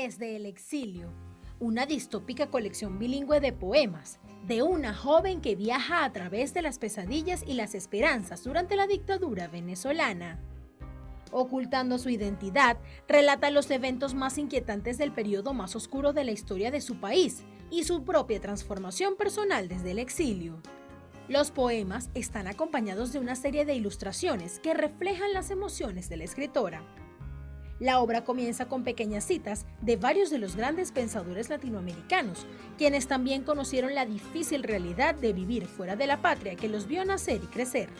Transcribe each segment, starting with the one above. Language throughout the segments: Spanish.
Desde el exilio, una distópica colección bilingüe de poemas de una joven que viaja a través de las pesadillas y las esperanzas durante la dictadura venezolana. Ocultando su identidad, relata los eventos más inquietantes del periodo más oscuro de la historia de su país y su propia transformación personal desde el exilio. Los poemas están acompañados de una serie de ilustraciones que reflejan las emociones de la escritora. La obra comienza con pequeñas citas de varios de los grandes pensadores latinoamericanos, quienes también conocieron la difícil realidad de vivir fuera de la patria que los vio nacer y crecer.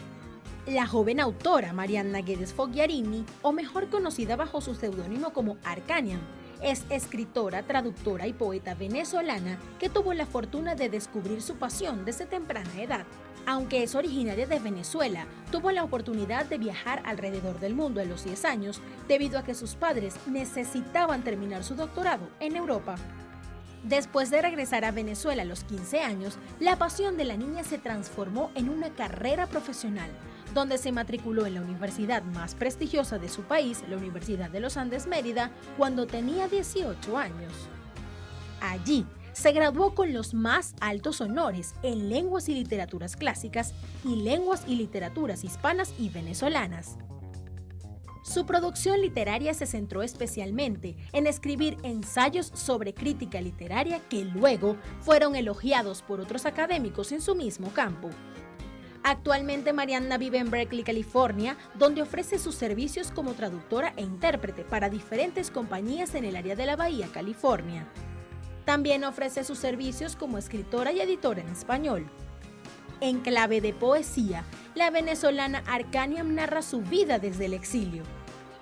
La joven autora Marianna Guedes Foggiarini, o mejor conocida bajo su seudónimo como Arcaniam, es escritora, traductora y poeta venezolana que tuvo la fortuna de descubrir su pasión desde temprana edad. Aunque es originaria de Venezuela, tuvo la oportunidad de viajar alrededor del mundo a los 10 años debido a que sus padres necesitaban terminar su doctorado en Europa. Después de regresar a Venezuela a los 15 años, la pasión de la niña se transformó en una carrera profesional, donde se matriculó en la universidad más prestigiosa de su país, la Universidad de los Andes Mérida, cuando tenía 18 años. Allí, se graduó con los más altos honores en lenguas y literaturas clásicas y lenguas y literaturas hispanas y venezolanas. Su producción literaria se centró especialmente en escribir ensayos sobre crítica literaria que luego fueron elogiados por otros académicos en su mismo campo. Actualmente Marianna vive en Berkeley, California, donde ofrece sus servicios como traductora e intérprete para diferentes compañías en el área de la Bahía, California. También ofrece sus servicios como escritora y editora en español. En clave de poesía, la venezolana Arcaniam narra su vida desde el exilio.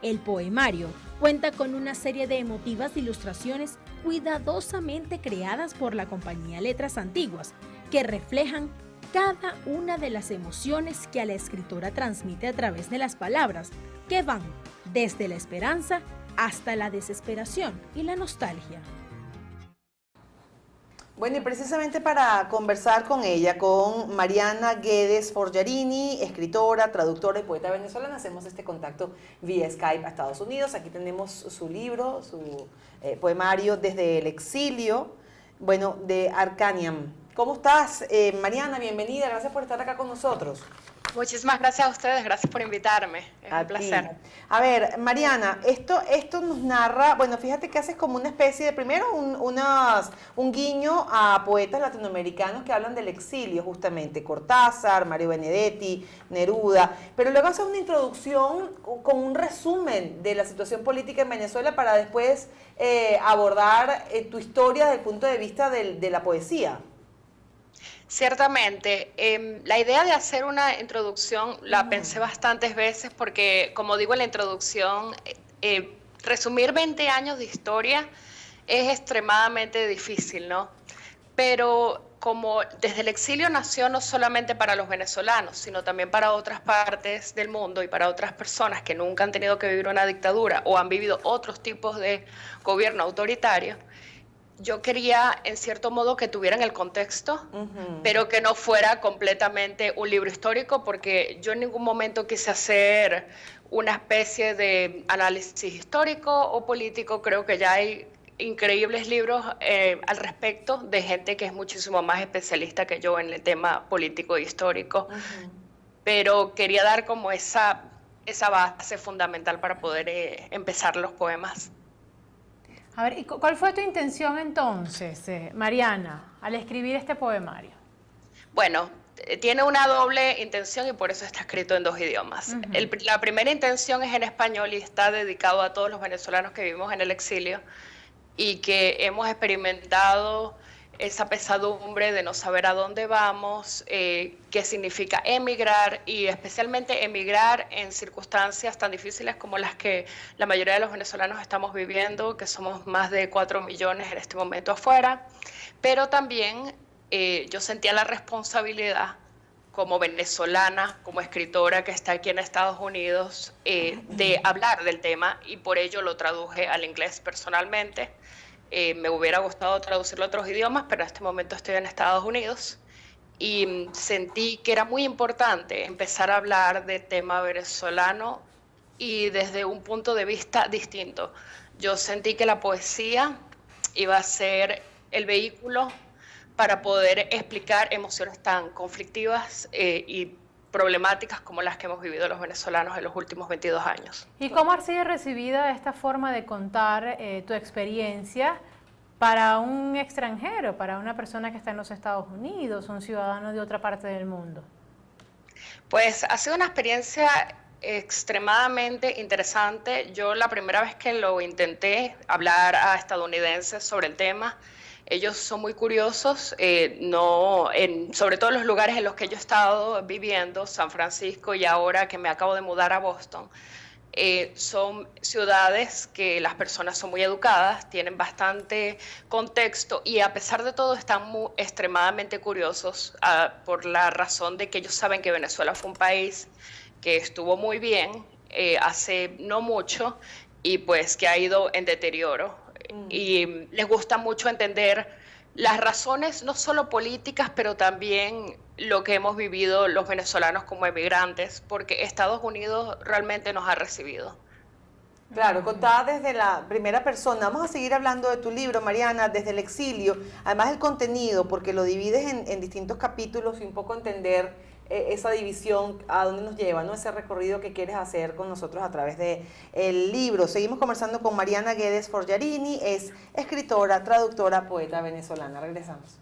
El poemario cuenta con una serie de emotivas ilustraciones cuidadosamente creadas por la compañía Letras Antiguas, que reflejan cada una de las emociones que a la escritora transmite a través de las palabras, que van desde la esperanza hasta la desesperación y la nostalgia. Bueno, y precisamente para conversar con ella, con Marianna Guedes Foggiarini, escritora, traductora y poeta venezolana, hacemos este contacto vía Skype a Estados Unidos. Aquí tenemos su libro, su poemario Desde el exilio, bueno, de Arcaniam. ¿Cómo estás, Marianna? Bienvenida, gracias por estar acá con nosotros. Muchísimas gracias a ustedes, gracias por invitarme, es un placer. A ver, Marianna, esto nos narra, bueno, fíjate que haces como una especie de, primero un guiño a poetas latinoamericanos que hablan del exilio, justamente, Cortázar, Mario Benedetti, Neruda, pero luego haces una introducción con un resumen de la situación política en Venezuela para después abordar tu historia desde el punto de vista de la poesía. Ciertamente, la idea de hacer una introducción la pensé bastantes veces porque, como digo en la introducción, resumir 20 años de historia es extremadamente difícil, ¿no? Pero como desde el exilio nació no solamente para los venezolanos, sino también para otras partes del mundo y para otras personas que nunca han tenido que vivir una dictadura o han vivido otros tipos de gobierno autoritario, yo quería, en cierto modo, que tuvieran el contexto, pero que no fuera completamente un libro histórico, porque yo en ningún momento quise hacer una especie de análisis histórico o político. Creo que ya hay increíbles libros al respecto de gente que es muchísimo más especialista que yo en el tema político e histórico, pero quería dar como esa base fundamental para poder empezar los poemas. A ver, ¿y cuál fue tu intención entonces, Marianna, al escribir este poemario? Bueno, tiene una doble intención y por eso está escrito en 2 idiomas. La primera intención es en español y está dedicado a todos los venezolanos que vivimos en el exilio y que hemos experimentado esa pesadumbre de no saber a dónde vamos, qué significa emigrar y especialmente emigrar en circunstancias tan difíciles como las que la mayoría de los venezolanos estamos viviendo, que somos más de 4 millones en este momento afuera, pero también yo sentía la responsabilidad como venezolana, como escritora que está aquí en Estados Unidos, de hablar del tema y por ello lo traduje al inglés personalmente. Me hubiera gustado traducirlo a otros idiomas, pero en este momento estoy en Estados Unidos y sentí que era muy importante empezar a hablar del tema venezolano y desde un punto de vista distinto. Yo sentí que la poesía iba a ser el vehículo para poder explicar emociones tan conflictivas y problemáticas como las que hemos vivido los venezolanos en los últimos 22 años. ¿Y cómo ha sido recibida esta forma de contar tu experiencia para un extranjero, para una persona que está en los Estados Unidos, un ciudadano de otra parte del mundo? Pues ha sido una experiencia extremadamente interesante. Yo la primera vez que lo intenté hablar a estadounidenses sobre el tema, ellos son muy curiosos, sobre todo en los lugares en los que yo he estado viviendo, San Francisco y ahora que me acabo de mudar a Boston. Son ciudades que las personas son muy educadas, tienen bastante contexto y a pesar de todo están extremadamente curiosos por la razón de que ellos saben que Venezuela fue un país que estuvo muy bien hace no mucho y pues que ha ido en deterioro. Y les gusta mucho entender las razones no solo políticas, pero también lo que hemos vivido los venezolanos como emigrantes, porque Estados Unidos realmente nos ha recibido. Claro, contada desde la primera persona. Vamos a seguir hablando de tu libro, Mariana, desde el exilio. Además el contenido, porque lo divides en distintos capítulos y un poco entender esa división, a dónde nos lleva, ¿no? Ese recorrido que quieres hacer con nosotros a través del libro. Seguimos conversando con Mariana Guedes Forgiarini, es escritora, traductora, poeta venezolana. Regresamos.